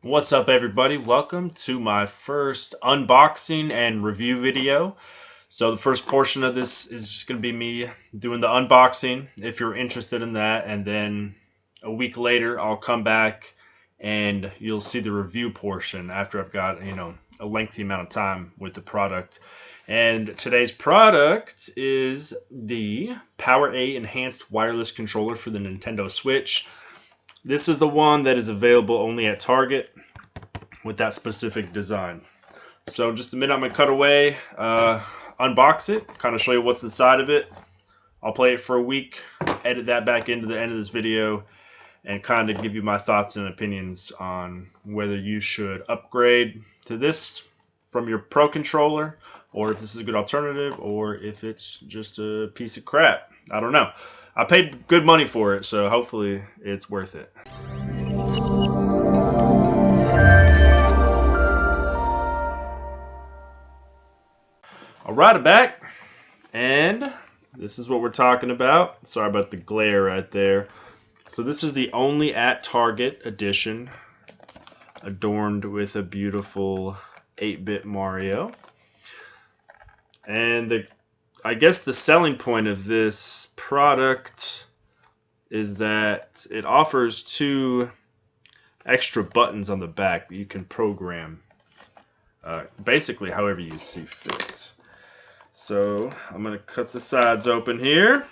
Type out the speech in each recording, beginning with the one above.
What's up, everybody? Welcome to my first unboxing and review video. So the first portion of this is just going to be me doing the unboxing if you're interested in that, and then a week later I'll come back and you'll see the review portion after I've got a lengthy amount of time with the product. And today's product is the Power A enhanced wireless controller for the Nintendo Switch. This is the one that is available only at Target with that specific design. So just a minute, I'm going to cut away, unbox it, kind of show you what's inside of it. I'll play it for a week, edit that back into the end of this video, and kind of give you my thoughts and opinions on whether you should upgrade to this from your Pro controller, or if this is a good alternative, or if it's just a piece of crap. I don't know. I paid good money for it, so hopefully it's worth it. Alright, I'm back, and this is what we're talking about. Sorry about the glare right there. So this is the only at Target edition, adorned with a beautiful 8-bit Mario. And I guess the selling point of this product is that it offers 2 extra buttons on the back that you can program basically however you see fit. So I'm going to cut the sides open here.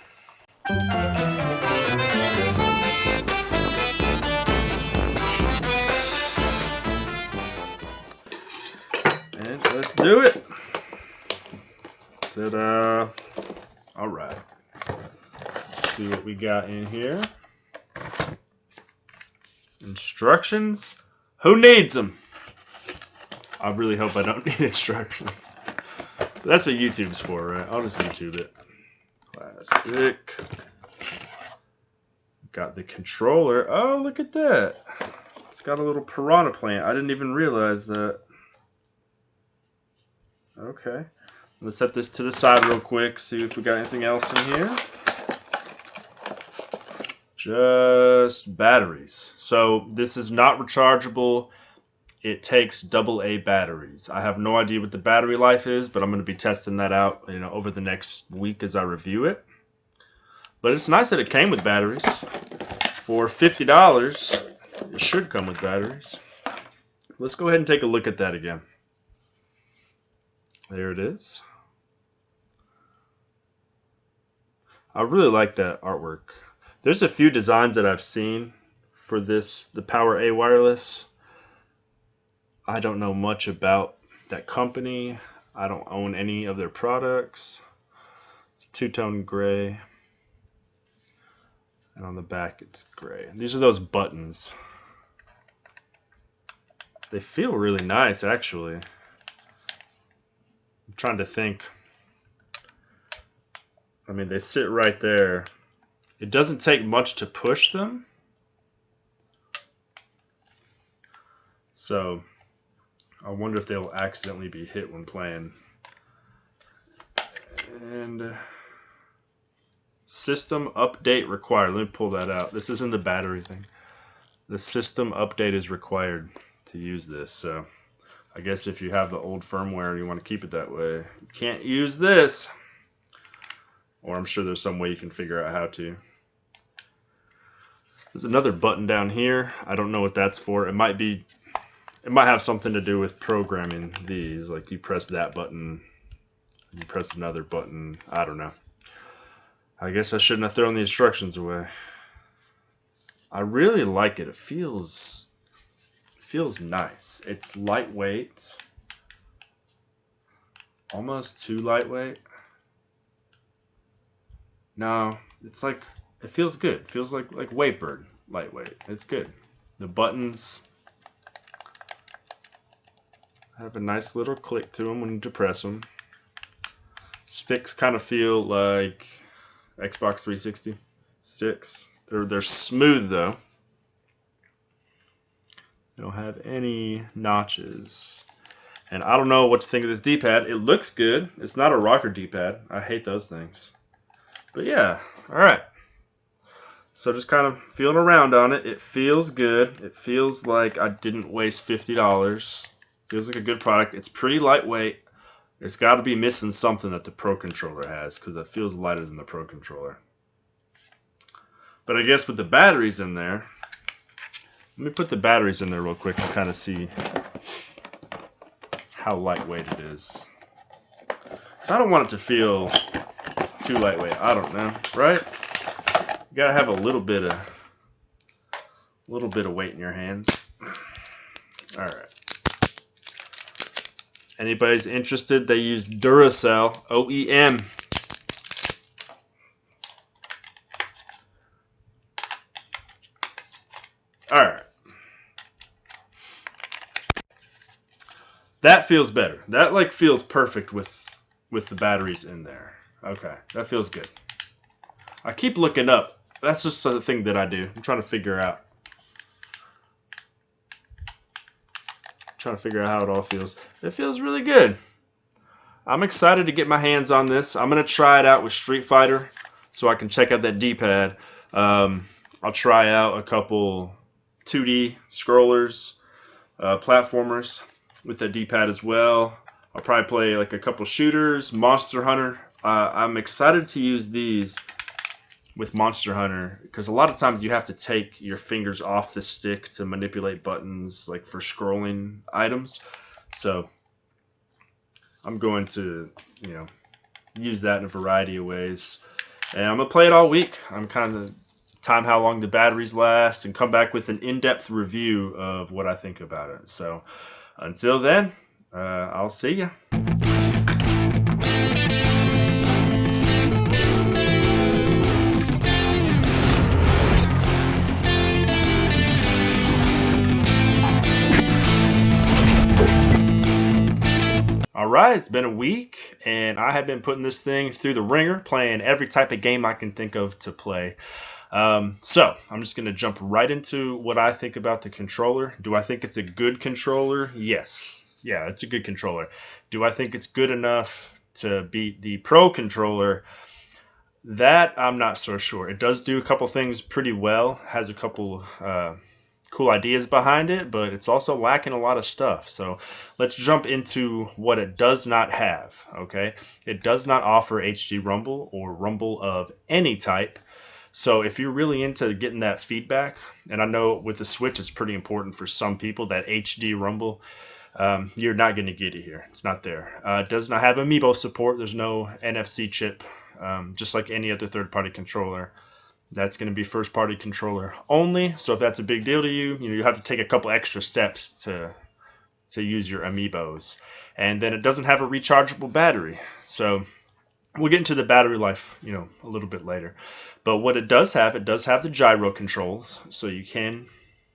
And let's do it. Ta-da. Alright. Let's see what we got in here. Instructions. Who needs them? I really hope I don't need instructions. But that's what YouTube's for, right? I'll just YouTube it. Plastic. Got the controller. Oh, look at that. It's got a little piranha plant. I didn't even realize that. Okay. Let's set this to the side real quick, see if we got anything else in here. Just batteries. So this is not rechargeable. It takes AA batteries. I have no idea what the battery life is, but I'm going to be testing that out, over the next week as I review it. But it's nice that it came with batteries. For $50, it should come with batteries. Let's go ahead and take a look at that again. There it is. I really like that artwork. There's a few designs that I've seen for this, the Power A wireless. I don't know much about that company. I don't own any of their products. It's a two-tone gray. And on the back it's gray. These are those buttons. They feel really nice, actually. I'm trying to think. I mean, they sit right there. It doesn't take much to push them. So I wonder if they'll accidentally be hit when playing. And system update required. Let me pull that out. This isn't the battery thing. The system update is required to use this. So I guess if you have the old firmware and you want to keep it that way, you can't use this. Or I'm sure there's some way you can figure out how to. There's another button down here. I don't know what that's for. It might have something to do with programming these. Like you press that button, you press another button. I don't know. I guess I shouldn't have thrown the instructions away. I really like it. It feels nice. It's lightweight. Almost too lightweight. No, it's like, it feels good. It feels like Wavebird lightweight. It's good. The buttons have a nice little click to them when you depress them. Sticks kind of feel like Xbox 360 sticks. They're smooth though. They don't have any notches. And I don't know what to think of this D-pad. It looks good. It's not a rocker D-pad. I hate those things. But yeah, alright. So just kind of feeling around on it. It feels good. It feels like I didn't waste $50. Feels like a good product. It's pretty lightweight. It's got to be missing something that the Pro Controller has, because it feels lighter than the Pro Controller. But I guess with the batteries in there, let me put the batteries in there real quick to kind of see how lightweight it is. So I don't want it to feel too lightweight. I don't know, right? You gotta have a little bit of weight in your hands. All right. Anybody's interested? They use Duracell OEM. All right. That feels better. That like feels perfect with the batteries in there. Okay, that feels good. I keep looking up. That's just a thing that I do. I'm trying to figure out. How it all feels. It feels really good. I'm excited to get my hands on this. I'm gonna try it out with Street Fighter, so I can check out that D-pad. I'll try out a couple 2D scrollers, platformers with the D-pad as well. I'll probably play like a couple shooters, Monster Hunter. I'm excited to use these with Monster Hunter, because a lot of times you have to take your fingers off the stick to manipulate buttons, like for scrolling items. So I'm going to, use that in a variety of ways. And I'm going to play it all week. I'm kind of time how long the batteries last and come back with an in-depth review of what I think about it. So until then, I'll see ya. Alright, it's been a week, and I have been putting this thing through the ringer, playing every type of game I can think of to play. So, I'm just going to jump right into what I think about the controller. Do I think it's a good controller? Yes. Yeah, it's a good controller. Do I think it's good enough to beat the Pro Controller? That I'm not so sure. It does do a couple things pretty well, has a couple cool ideas behind it, but it's also lacking a lot of stuff. So let's jump into what it does not have. Okay, it does not offer HD rumble or rumble of any type. So if you're really into getting that feedback, and I know with the Switch it's pretty important for some people, that HD rumble, you're not going to get it here. It's not there. It does not have amiibo support. There's no NFC chip, just like any other third-party controller. That's going to be first-party controller only. So if that's a big deal to you, you have to take a couple extra steps to use your amiibos. And then it doesn't have a rechargeable battery. So we'll get into the battery life, a little bit later. But what it does have the gyro controls. So you can,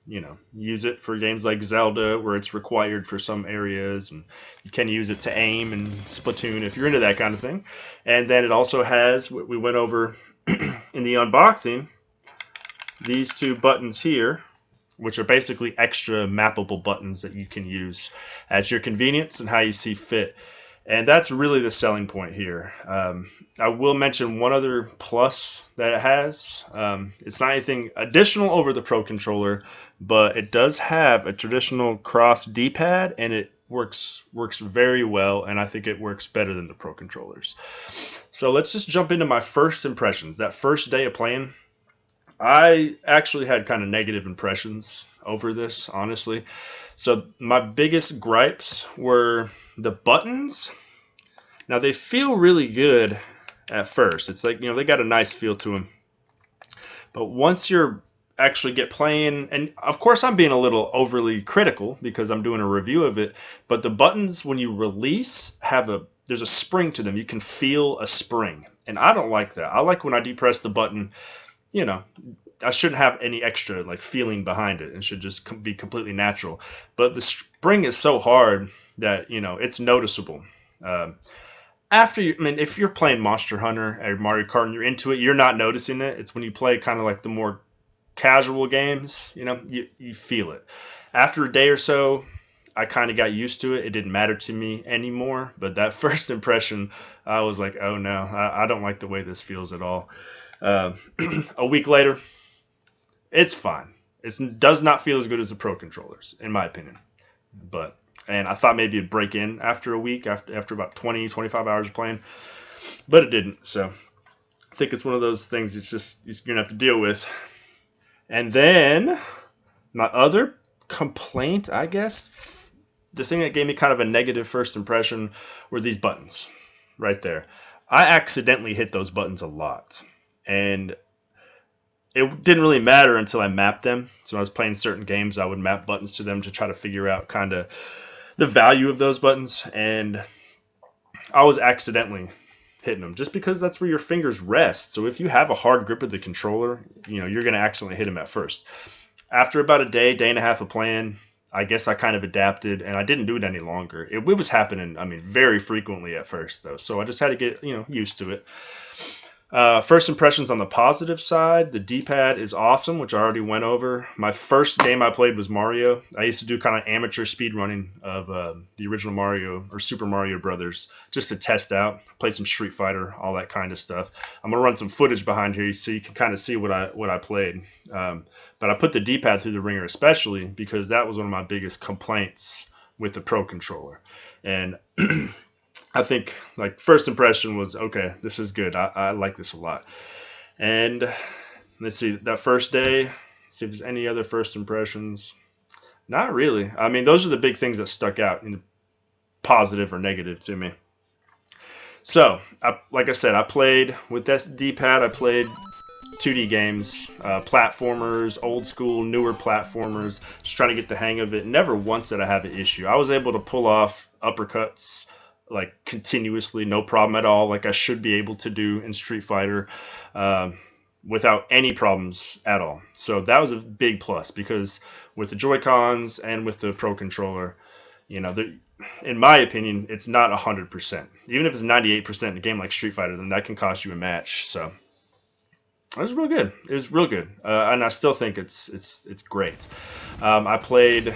use it for games like Zelda, where it's required for some areas, and you can use it to aim in Splatoon if you're into that kind of thing. And then it also has what we went over in the unboxing, these two buttons here, which are basically extra mappable buttons that you can use at your convenience and how you see fit. And that's really the selling point here. I will mention one other plus that it has. It's not anything additional over the Pro Controller, but it does have a traditional cross D-pad, and it works very well, and I think it works better than the Pro Controllers. So let's just jump into my first impressions. That first day of playing, I actually had kind of negative impressions over this, honestly. So my biggest gripes were the buttons. Now they feel really good at first. It's like, they got a nice feel to them. But once you're actually get playing, and of course I'm being a little overly critical because I'm doing a review of it, but the buttons when you release there's a spring to them. You can feel a spring, and I don't like that. I like when I depress the button, I shouldn't have any extra like feeling behind it. It should just be completely natural. But the spring is so hard that it's noticeable. If you're playing Monster Hunter or Mario Kart and you're into it, you're not noticing it. It's when you play kind of like the more casual games, you feel it. After a day or so, I kind of got used to it. It didn't matter to me anymore. But that first impression, I was like, oh no, I don't like the way this feels at all. A week later, It's fine. It does not feel as good as the Pro controllers, in my opinion. And I thought maybe it'd break in after a week, after about 20, 25 hours of playing, but it didn't. So I think it's one of those things you're gonna have to deal with. And then my other complaint, I guess, the thing that gave me kind of a negative first impression were these buttons right there. I accidentally hit those buttons a lot, and it didn't really matter until I mapped them. So when I was playing certain games, I would map buttons to them to try to figure out kind of the value of those buttons, and I was accidentally hitting them just because that's where your fingers rest. So if you have a hard grip of the controller, you're going to accidentally hit them at first. After about a day and a half of playing, I guess I kind of adapted, and I didn't do it any longer. It was happening, very frequently at first, though. So I just had to get, used to it. First impressions on the positive side, the D-pad is awesome, which I already went over. My first game I played was Mario. I used to do kind of amateur speed running of the original Mario or Super Mario Brothers just to test out, play some Street Fighter, all that kind of stuff. I'm gonna run some footage behind here so you can kind of see what I played. But I put the D-pad through the ringer especially because that was one of my biggest complaints with the Pro controller, and I think like first impression was okay, this is good. I like this a lot. And let's see, that first day, see if there's any other first impressions. Not really. Those are the big things that stuck out in the positive or negative to me. So, like I said, I played with this D-pad. I played 2D games, platformers, old school, newer platformers, just trying to get the hang of it. Never once did I have an issue. I was able to pull off uppercuts like continuously, no problem at all, like I should be able to do in Street Fighter, without any problems at all. So that was a big plus because with the Joy-Cons and with the Pro controller, in my opinion, it's not 100%. Even if it's 98% in a game like Street Fighter, then that can cost you a match. So it was real good. It was real good, and I still think it's great. I played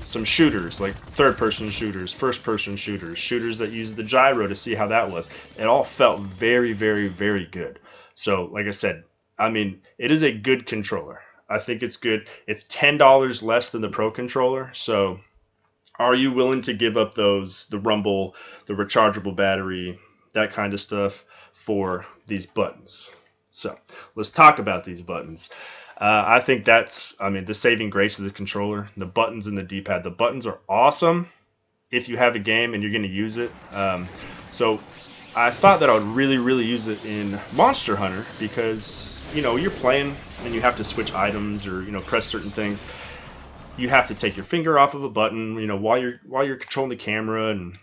some shooters, like third-person shooters, first-person shooters, shooters that use the gyro to see how that was. It all felt very, very, very good. So, like I said, it is a good controller. I think it's good. It's $10 less than the Pro controller. So, are you willing to give up the rumble, the rechargeable battery, that kind of stuff for these buttons? So, let's talk about these buttons. I think that's, the saving grace of the controller, the buttons and the D-pad. The buttons are awesome if you have a game and you're going to use it. So I thought that I would really, really use it in Monster Hunter because, you're playing and you have to switch items or, press certain things. You have to take your finger off of a button, while you're controlling the camera, and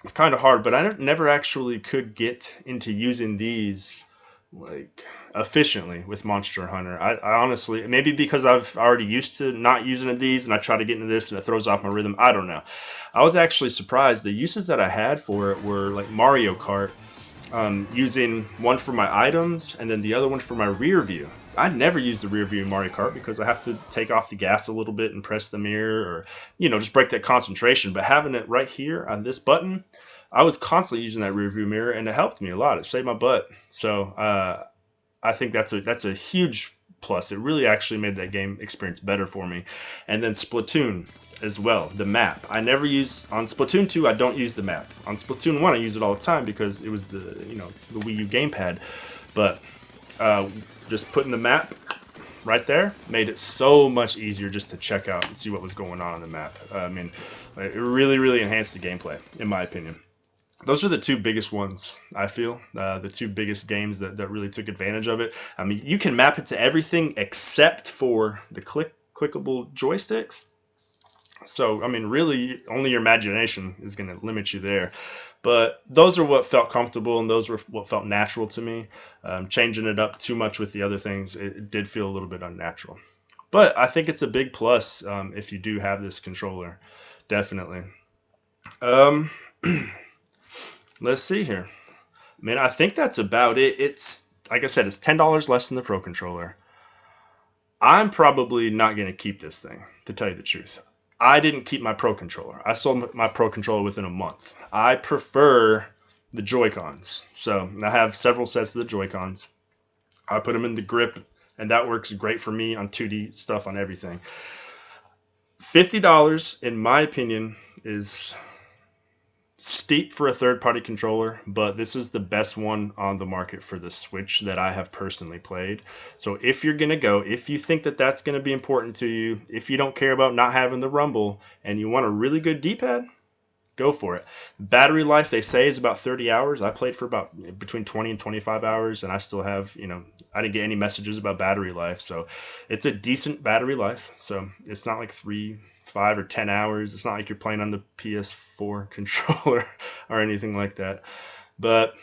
it's kind of hard. But I never actually could get into using these like efficiently with Monster Hunter. I honestly, maybe because I've already used to not using these and I try to get into this and it throws off my rhythm. I don't know. I was actually surprised. The uses that I had for it were like Mario Kart, using one for my items and then the other one for my rear view. I never use the rear view in Mario Kart because I have to take off the gas a little bit and press the mirror or, just break that concentration. But having it right here on this button, I was constantly using that rear view mirror, and it helped me a lot. It saved my butt. So I think that's a huge plus. It really actually made that game experience better for me. And then Splatoon as well, the map. I never use on Splatoon 2. I don't use the map. On Splatoon 1, I use it all the time because it was the Wii U gamepad. But just putting the map right there made it so much easier just to check out and see what was going on the map. It really, really enhanced the gameplay, in my opinion. Those are the two biggest ones, I feel. The two biggest games that really took advantage of it. You can map it to everything except for the clickable joysticks. So, really, only your imagination is going to limit you there. But those are what felt comfortable, and those were what felt natural to me. Changing it up too much with the other things, it did feel a little bit unnatural. But I think it's a big plus if you do have this controller, definitely. Let's see here. I think that's about it. It's, like I said, it's $10 less than the Pro controller. I'm probably not going to keep this thing, to tell you the truth. I didn't keep my Pro controller. I sold my Pro controller within a month. I prefer the Joy-Cons. So I have several sets of the Joy-Cons. I put them in the grip and that works great for me on 2D stuff, on everything. $50, in my opinion, is steep for a third-party controller, but this is the best one on the market for the Switch that I have personally played. So if you're gonna go, if you think that that's gonna be important to you, if you don't care about not having the rumble and you want a really good D-pad, go for it. Battery life, they say, is about 30 hours. I played for about between 20 and 25 hours, and I still have, I didn't get any messages about battery life. So it's a decent battery life. So it's not like 3, 5, or 10 hours. It's not like you're playing on the PS4 controller or anything like that. But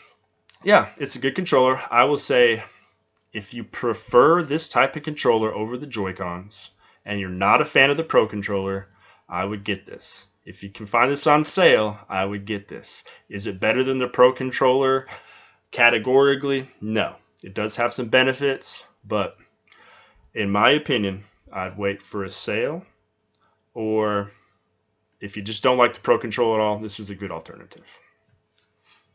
yeah, it's a good controller. I will say, if you prefer this type of controller over the Joy-Cons and you're not a fan of the Pro controller, I would get this. If you can find this on sale, I would get this. Is it better than the Pro controller? Categorically, no. It does have some benefits, but in my opinion, I'd wait for a sale, or if you just don't like the Pro controller at all, this is a good alternative.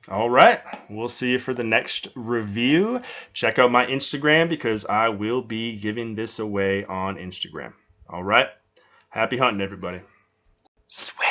All right, we'll see you for the next review. Check out my Instagram because I will be giving this away on Instagram. All right, happy hunting, everybody. Sweet.